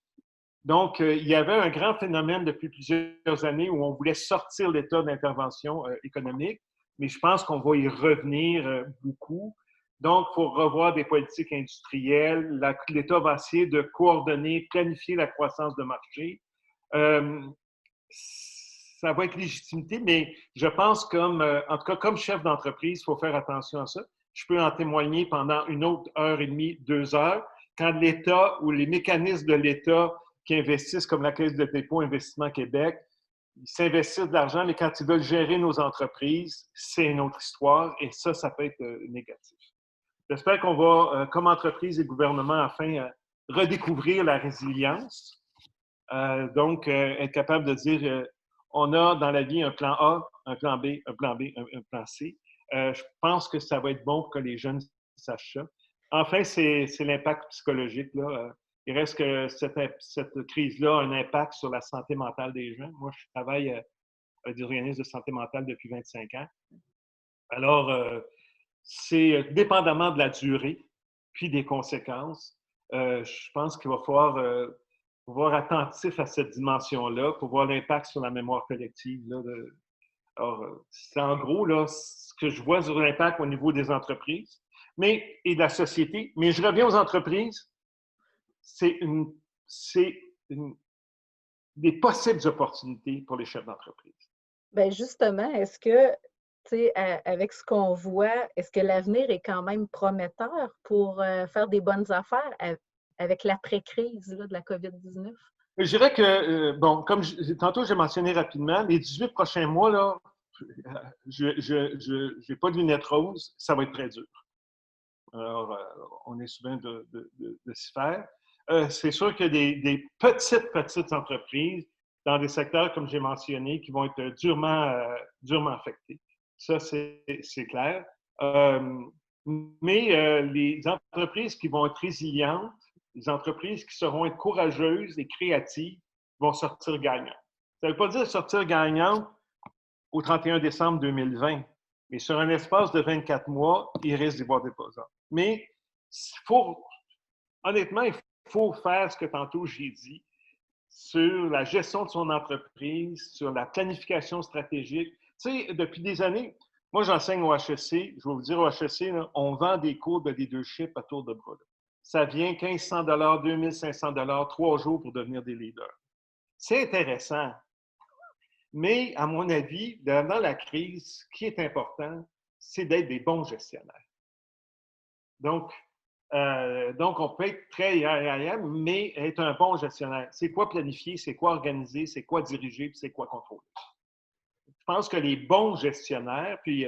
Donc, il y avait un grand phénomène depuis plusieurs années où on voulait sortir l'État d'intervention économique, mais je pense qu'on va y revenir beaucoup. Donc, il faut revoir des politiques industrielles. L'État va essayer de coordonner, planifier la croissance de marché. Ça va être légitimité, mais je pense en tout cas, comme chef d'entreprise, il faut faire attention à ça. Je peux en témoigner pendant une autre heure et demie, 2 heures, quand l'État ou les mécanismes de l'État qui investissent, comme la Caisse de dépôt Investissement Québec, ils s'investissent de l'argent, mais quand ils veulent gérer nos entreprises, c'est une autre histoire et ça peut être négatif. J'espère qu'on va, comme entreprise et gouvernement, enfin, redécouvrir la résilience. Donc, être capable de dire, on a dans la vie un plan A, un plan B, un plan B, un plan C. Je pense que ça va être bon pour que les jeunes sachent ça. Enfin, c'est l'impact psychologique. Là. Il reste que cette crise-là a un impact sur la santé mentale des gens. Moi, je travaille avec des organismes de santé mentale depuis 25 ans. Alors, c'est dépendamment de la durée puis des conséquences, je pense qu'il va falloir attentif à cette dimension-là pour voir l'impact sur la mémoire collective. Là, alors, c'est en gros là, ce que je vois sur l'impact au niveau des entreprises et de la société. Mais je reviens aux entreprises. C'est des possibles opportunités pour les chefs d'entreprise. Bien, justement, est-ce que tu sais, avec ce qu'on voit, est-ce que l'avenir est quand même prometteur pour faire des bonnes affaires avec l'après-crise là, de la COVID-19? Je dirais que, bon, comme tantôt j'ai mentionné rapidement, les 18 prochains mois, là, je n'ai pas de lunettes roses, ça va être très dur. Alors, on est souvent de s'y faire. C'est sûr qu'il y a des petites entreprises dans des secteurs, comme j'ai mentionné, qui vont être durement affectés. Ça, c'est clair. Mais les entreprises qui vont être résilientes, les entreprises qui sauront être courageuses et créatives vont sortir gagnantes. Ça ne veut pas dire sortir gagnantes au 31 décembre 2020, mais sur un espace de 24 mois, il risque d'y avoir des pauses. Mais honnêtement, il faut faire ce que tantôt j'ai dit sur la gestion de son entreprise, sur la planification stratégique. Tu sais, depuis des années, moi, j'enseigne au HEC. Je vais vous dire, au HEC, là, on vend des cours de leadership à tour de bras. Ça vient 1 500 $, 2 500 $, 3 jours pour devenir des leaders. C'est intéressant. Mais, à mon avis, dans la crise, ce qui est important, c'est d'être des bons gestionnaires. Donc, on peut être très mais être un bon gestionnaire. C'est quoi planifier, c'est quoi organiser, c'est quoi diriger, puis c'est quoi contrôler. Je pense que les bons gestionnaires, puis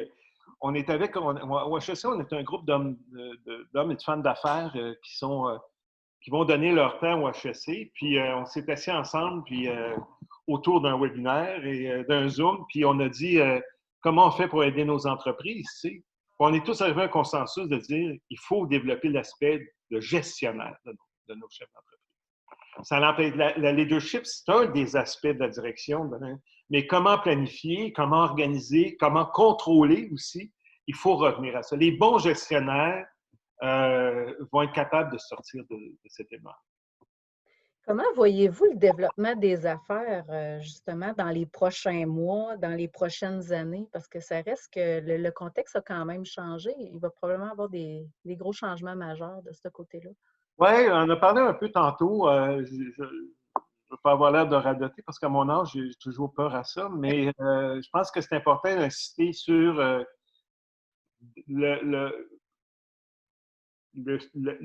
on est au HEC, on est un groupe d'hommes et de femmes d'affaires qui vont donner leur temps au HEC, puis on s'est assis ensemble, puis autour d'un webinaire et d'un Zoom, puis on a dit comment on fait pour aider nos entreprises, tu sais. On est tous arrivés à un consensus de dire qu'il faut développer l'aspect de gestionnaire de nos chefs d'entreprise. Ça l'empêche. La leadership, c'est un des aspects de la direction, mais comment planifier, comment organiser, comment contrôler aussi, il faut revenir à ça. Les bons gestionnaires vont être capables de sortir de cet élément. Comment voyez-vous le développement des affaires, justement, dans les prochains mois, dans les prochaines années? Parce que ça reste que le contexte a quand même changé. Il va probablement avoir des gros changements majeurs de ce côté-là. Oui, on a parlé un peu tantôt. Je ne veux pas avoir l'air de radoter parce qu'à mon âge, j'ai toujours peur à ça, mais je pense que c'est important d'insister sur le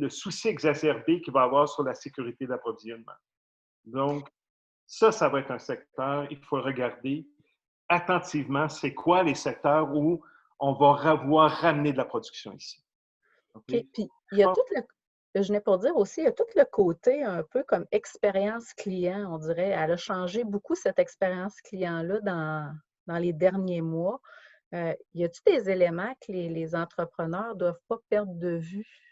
souci exacerbé qu'il va y avoir sur la sécurité d'approvisionnement. Donc, ça va être un secteur, il faut regarder attentivement, c'est quoi les secteurs où on va voir ramener de la production ici. Okay. Puis, il y a tout je venais pour dire aussi, il y a tout le côté un peu comme expérience client, on dirait. Elle a changé beaucoup cette expérience client-là dans les derniers mois. Y a-t-il des éléments que les entrepreneurs ne doivent pas perdre de vue?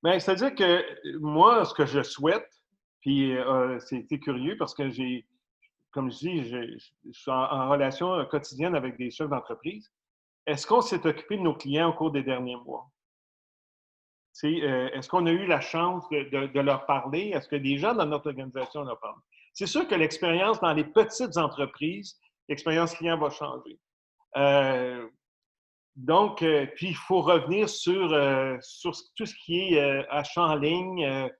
Bien, c'est-à-dire que moi, ce que je souhaite, puis c'était curieux parce que comme je dis, je suis en relation quotidienne avec des chefs d'entreprise. Est-ce qu'on s'est occupé de nos clients au cours des derniers mois? Est-ce qu'on a eu la chance de leur parler? Est-ce que des gens dans notre organisation leur parlent? C'est sûr que l'expérience dans les petites entreprises, l'expérience client va changer. Donc, puis il faut revenir sur tout ce qui est achat en ligne.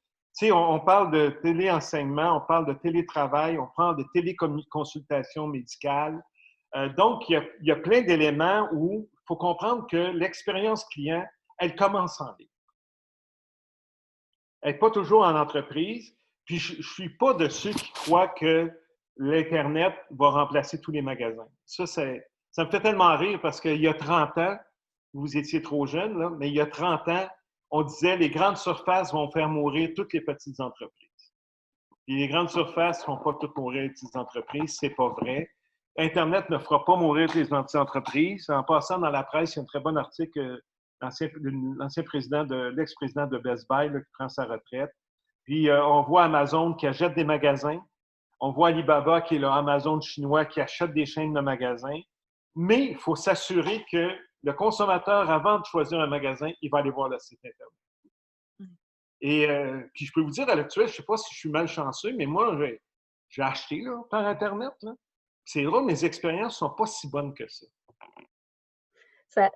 On parle de téléenseignement, on parle de télétravail, on parle de téléconsultation médicale. Donc, il y a plein d'éléments où il faut comprendre que l'expérience client, elle commence en ligne. Elle n'est pas toujours en entreprise. Puis, je ne suis pas de ceux qui croient que l'Internet va remplacer tous les magasins. Ça me fait tellement rire parce qu'il y a 30 ans, vous étiez trop jeune, là, mais il y a 30 ans, on disait les grandes surfaces vont faire mourir toutes les petites entreprises. Et les grandes surfaces ne font pas toutes mourir les petites entreprises, c'est pas vrai. Internet ne fera pas mourir les petites entreprises. En passant dans la presse, il y a un très bon article l'ex-président de Best Buy là, qui prend sa retraite. Puis on voit Amazon qui achète des magasins. On voit Alibaba qui est le Amazon chinois qui achète des chaînes de magasins. Mais il faut s'assurer que le consommateur, avant de choisir un magasin, il va aller voir le site Internet. Et puis je peux vous dire, à l'actuel, je ne sais pas si je suis malchanceux, mais moi, j'ai acheté là, par Internet. Là. C'est drôle, mes expériences ne sont pas si bonnes que ça.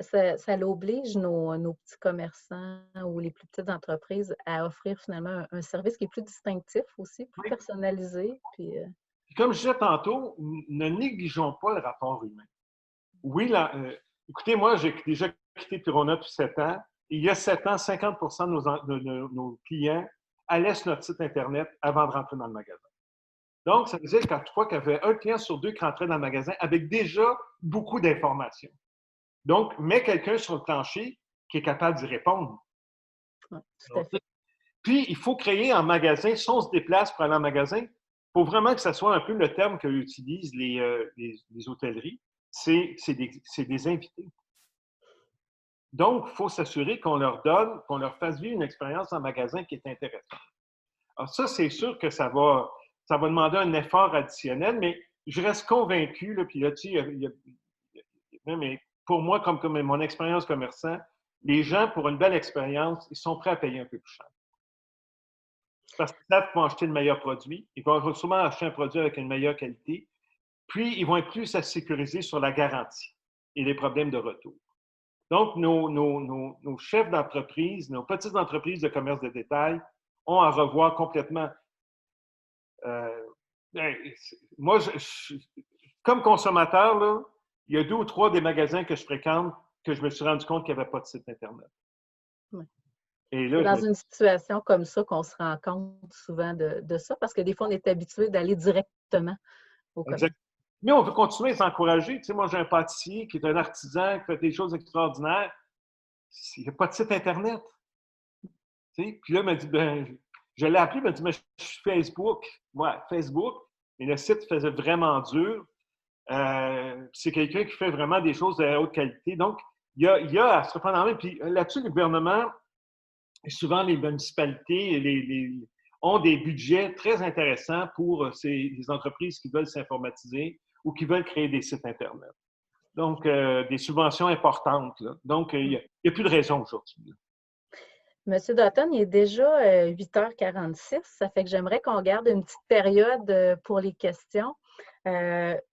Ça l'oblige nos petits commerçants ou les plus petites entreprises à offrir finalement un service qui est plus distinctif aussi, plus personnalisé. Puis, comme je disais tantôt, ne négligeons pas le rapport humain. Oui, là, écoutez, moi, j'ai déjà quitté Pirona depuis 7 ans. Il y a 7 ans, 50 de nos clients allaient sur notre site Internet avant de rentrer dans le magasin. Donc, ça veut dire qu'à fois qu'il y avait un client sur deux qui rentrait dans le magasin avec déjà beaucoup d'informations. Donc, mets quelqu'un sur le plancher qui est capable d'y répondre. Ouais, tout à fait. Puis, il faut créer en magasin, si on se déplace pour aller en magasin, il faut vraiment que ce soit un peu le terme qu'utilisent les hôtelleries, c'est des invités. Donc, il faut s'assurer qu'on leur donne, qu'on leur fasse vivre une expérience en magasin qui est intéressante. Alors ça, c'est sûr que ça va demander un effort additionnel, mais je reste convaincu, là, puis là-dessus, mais pour moi, comme mon expérience commerçant, les gens, pour une belle expérience, ils sont prêts à payer un peu plus cher. Parce qu'ils savent qu'ils vont acheter le meilleur produit, ils vont sûrement acheter un produit avec une meilleure qualité, puis ils vont être plus à sécuriser sur la garantie et les problèmes de retour. Donc, nos chefs d'entreprise, nos petites entreprises de commerce de détail ont à revoir complètement. Moi, comme consommateur, là, il y a 2 ou 3 des magasins que je fréquente que je me suis rendu compte qu'il n'y avait pas de site Internet. Ouais. Et C'est là, dans une situation comme ça qu'on se rend compte souvent de ça, parce que des fois, on est habitué d'aller directement au commerce. Mais on veut continuer à s'encourager. Tu sais, moi, j'ai un pâtissier qui est un artisan, qui fait des choses extraordinaires. Il n'y a pas de site Internet. Tu sais? Puis là, il m'a dit, je l'ai appelé, il m'a dit, mais je suis Facebook. Ouais, Facebook. Mais le site faisait vraiment dur. C'est quelqu'un qui fait vraiment des choses de haute qualité. Donc, il y a à se reprendre en main. Puis là-dessus, le gouvernement, souvent les municipalités ont des budgets très intéressants pour les entreprises qui veulent s'informatiser ou qui veulent créer des sites Internet. Donc, des subventions importantes. Là. Donc, il n'y a plus de raison aujourd'hui. Monsieur Dutton, il est déjà 8h46. Ça fait que j'aimerais qu'on garde une petite période pour les questions.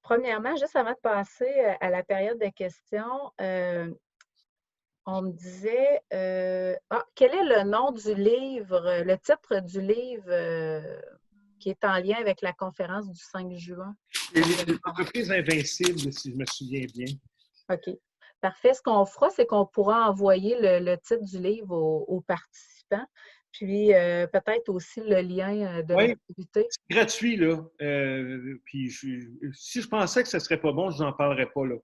Premièrement, juste avant de passer à la période de questions, on me disait, quel est le nom du livre, le titre du livre qui est en lien avec la conférence du 5 juin? Les entreprises invincibles, si je me souviens bien. OK. Parfait. Ce qu'on fera, c'est qu'on pourra envoyer le titre du livre aux participants, puis peut-être aussi le lien de l'activité. C'est gratuit, là. Puis si je pensais que ce ne serait pas bon, je n'en parlerais pas, là.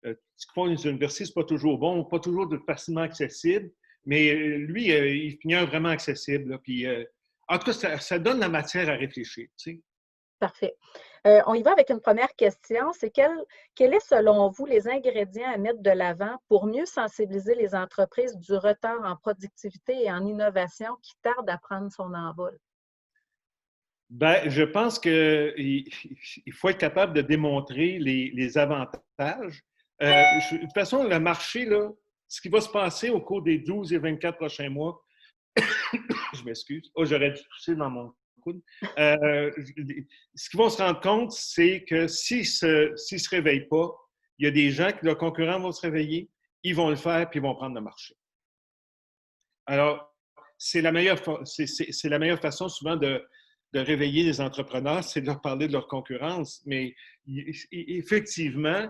Ce qu'ils font les universités, ce n'est pas toujours bon, pas toujours facilement accessible, mais lui, il finit vraiment accessible. Là, puis, en tout cas, ça donne la matière à réfléchir. Tu sais. Parfait. On y va avec une première question. C'est quel est, selon vous, les ingrédients à mettre de l'avant pour mieux sensibiliser les entreprises du retard en productivité et en innovation qui tardent à prendre son envol? Ben, je pense qu'il faut être capable de démontrer les avantages. De toute façon, le marché, là, ce qui va se passer au cours des 12 et 24 prochains mois, je m'excuse, j'aurais dû tousser dans mon coude. Ce qu'ils vont se rendre compte, c'est que s'ils ne se réveillent pas, il y a des gens, leurs concurrents vont se réveiller, ils vont le faire, puis ils vont prendre le marché. Alors, c'est la meilleure façon souvent de réveiller les entrepreneurs, c'est de leur parler de leur concurrence. Mais effectivement,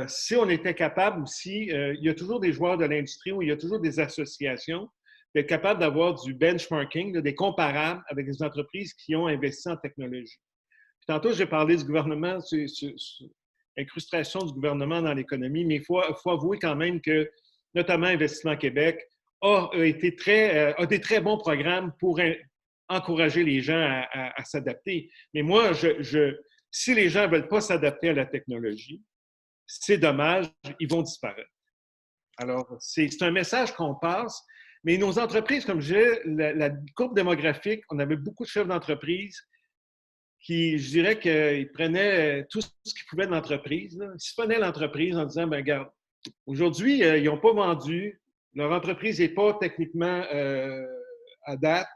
si on était capable aussi, il y a toujours des joueurs de l'industrie ou il y a toujours des associations d'être capable d'avoir du benchmarking, des comparables avec des entreprises qui ont investi en technologie. Puis tantôt, j'ai parlé du gouvernement, l'incrustation du gouvernement dans l'économie, mais il faut avouer quand même que, notamment Investissement Québec, a des très bons programmes pour encourager les gens à s'adapter. Mais moi, si les gens ne veulent pas s'adapter à la technologie, c'est dommage, ils vont disparaître. Alors, c'est un message qu'on passe, mais nos entreprises, comme je disais, la courbe démographique, on avait beaucoup de chefs d'entreprise qui, je dirais qu'ils prenaient tout ce qu'ils pouvaient de l'entreprise. Ils se prenaient l'entreprise en disant, ben regarde, aujourd'hui, ils n'ont pas vendu, leur entreprise n'est pas techniquement à date.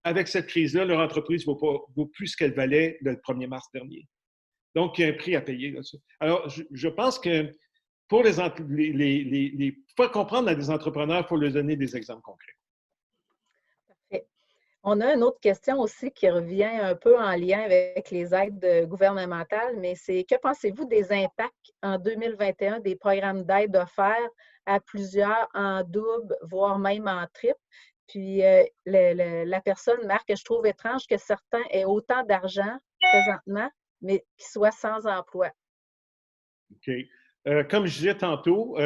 Avec cette crise-là, leur entreprise ne vaut plus ce qu'elle valait le 1er mars dernier. Donc, il y a un prix à payer là-dessus. Alors, je pense que pour pour comprendre à des entrepreneurs, il faut leur donner des exemples concrets. Parfait. On a une autre question aussi qui revient un peu en lien avec les aides gouvernementales, mais c'est que pensez-vous des impacts en 2021 des programmes d'aide offerts à plusieurs en double, voire même en triple? Puis la personne marque que je trouve étrange que certains aient autant d'argent présentement, mais qu'ils soient sans emploi. OK. Comme je disais tantôt,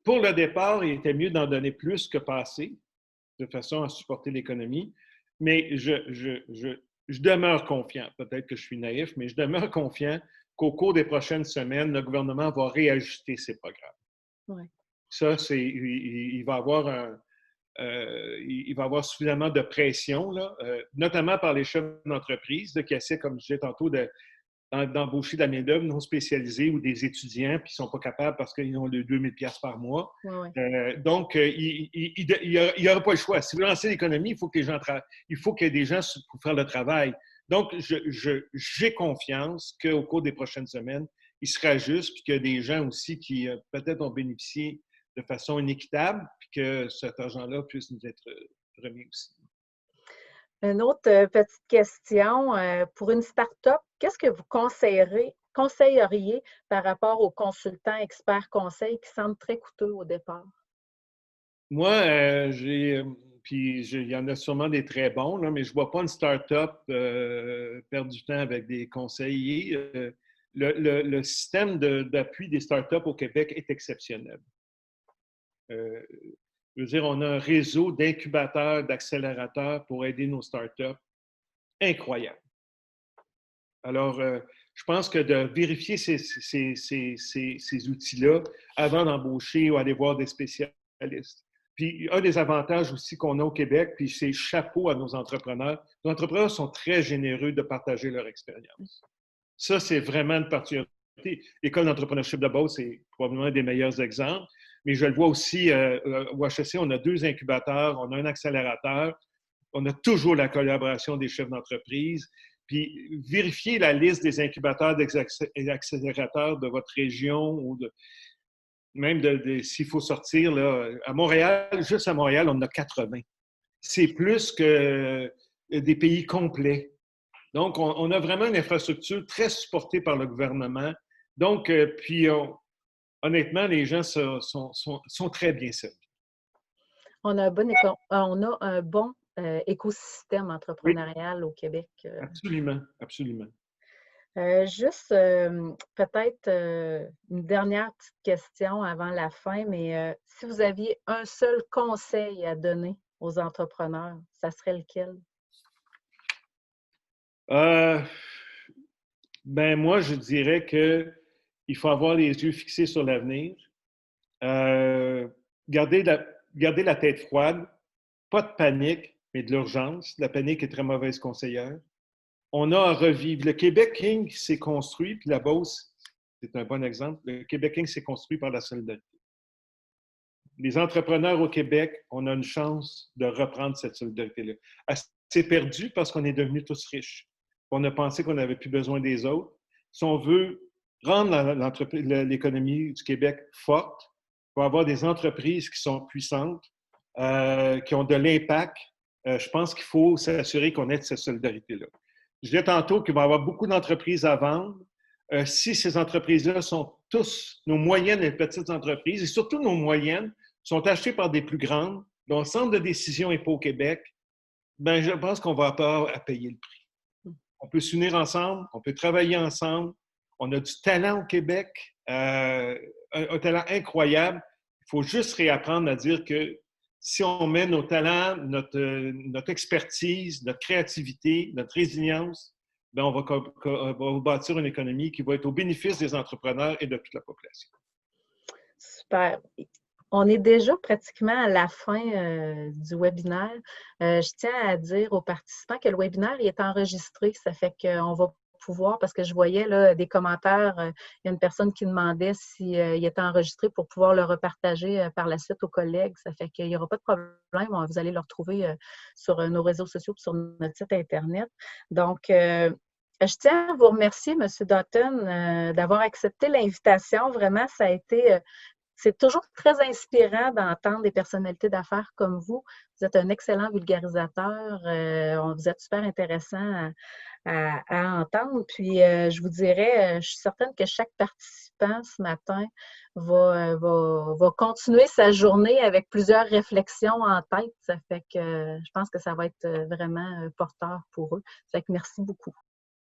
pour le départ, il était mieux d'en donner plus que passer, de façon à supporter l'économie. Mais je demeure confiant. Peut-être que je suis naïf, mais je demeure confiant qu'au cours des prochaines semaines, le gouvernement va réajuster ses programmes. Ouais. Ça, il va avoir il va avoir suffisamment de pression, là, notamment par les chefs d'entreprise qui essaient, comme je disais tantôt, d'embaucher de la main-d'œuvre non spécialisée ou des étudiants puis ils ne sont pas capables parce qu'ils ont le 2000 $. Par mois. Ouais. Donc, il n'y aura pas le choix. Si vous lancez l'économie, il faut que les gens il faut qu'il y ait des gens pour faire le travail. Donc, j'ai confiance qu'au cours des prochaines semaines, il sera juste puis qu'il y a des gens aussi qui peut-être ont bénéficié de façon inéquitable puis que cet argent-là puisse nous être remis aussi. Une autre petite question. Pour une start-up, qu'est-ce que vous conseilleriez par rapport aux consultants experts conseils qui semblent très coûteux au départ? Moi, il y en a sûrement des très bons, là, mais je ne vois pas une start-up perdre du temps avec des conseillers. Le système d'appui des start-up au Québec est exceptionnel. Je veux dire, on a un réseau d'incubateurs, d'accélérateurs pour aider nos start-up incroyable. Alors, je pense que de vérifier ces outils-là avant d'embaucher ou aller voir des spécialistes. Puis, un des avantages aussi qu'on a au Québec, puis c'est chapeau à nos entrepreneurs. Nos entrepreneurs sont très généreux de partager leur expérience. Ça, c'est vraiment une particularité. L'École d'entrepreneurship de Beauce, c'est probablement un des meilleurs exemples. Mais je le vois aussi au HEC, on a 2 incubateurs, on a un accélérateur, on a toujours la collaboration des chefs d'entreprise. Puis vérifiez la liste des incubateurs et accélérateurs de votre région ou même s'il faut sortir. Là, à Montréal, juste à Montréal, on en a 80. C'est plus que des pays complets. Donc, on a vraiment une infrastructure très supportée par le gouvernement. Donc, honnêtement, les gens sont très bien servis. On a un bon écosystème Oui, entrepreneurial au Québec. absolument, absolument. Juste peut-être une dernière petite question avant la fin, mais si vous aviez un seul conseil à donner aux entrepreneurs, ça serait lequel? Ben moi, je dirais qu'il faut avoir les yeux fixés sur l'avenir, euh, garder, garder la tête froide, pas de panique, mais de l'urgence. La panique est très mauvaise conseillère. On a à revivre. Le Québec King s'est construit, puis la Beauce, c'est un bon exemple. Le Québec King s'est construit par la solidarité. Les entrepreneurs au Québec, on a une chance de reprendre cette solidarité-là. C'est perdu parce qu'on est devenus tous riches. On a pensé qu'on n'avait plus besoin des autres. Si on veut rendre l'économie du Québec forte, il faut avoir des entreprises qui sont puissantes, qui ont de l'impact. Je pense qu'il faut s'assurer qu'on ait de cette solidarité-là. Je disais tantôt qu'il va y avoir beaucoup d'entreprises à vendre. Si ces entreprises-là sont tous nos moyennes et petites entreprises, et surtout nos moyennes, sont achetées par des plus grandes, dont le centre de décision n'est pas au Québec, ben, je pense qu'on va avoir à payer le prix. On peut s'unir ensemble, on peut travailler ensemble. On a du talent au Québec, un talent incroyable. Il faut juste réapprendre à dire que si on met nos talents, notre expertise, notre créativité, notre résilience, ben on va bâtir une économie qui va être au bénéfice des entrepreneurs et de toute la population. Super. On est déjà pratiquement à la fin du webinaire. Je tiens à dire aux participants que le webinaire est enregistré. Ça fait qu'on va pouvoir, parce que je voyais là, des commentaires, il y a une personne qui demandait s'il était enregistré pour pouvoir le repartager par la suite aux collègues. Ça fait qu'il n'y aura pas de problème. Vous allez le retrouver sur nos réseaux sociaux et sur notre site Internet. Donc, je tiens à vous remercier, M. Dutton, d'avoir accepté l'invitation. Vraiment, ça a été c'est toujours très inspirant d'entendre des personnalités d'affaires comme vous. Vous êtes un excellent vulgarisateur. Vous êtes super intéressant à entendre. Puis, je vous dirais, je suis certaine que chaque participant ce matin va continuer sa journée avec plusieurs réflexions en tête. Ça fait que je pense que ça va être vraiment porteur pour eux. Ça fait que merci beaucoup.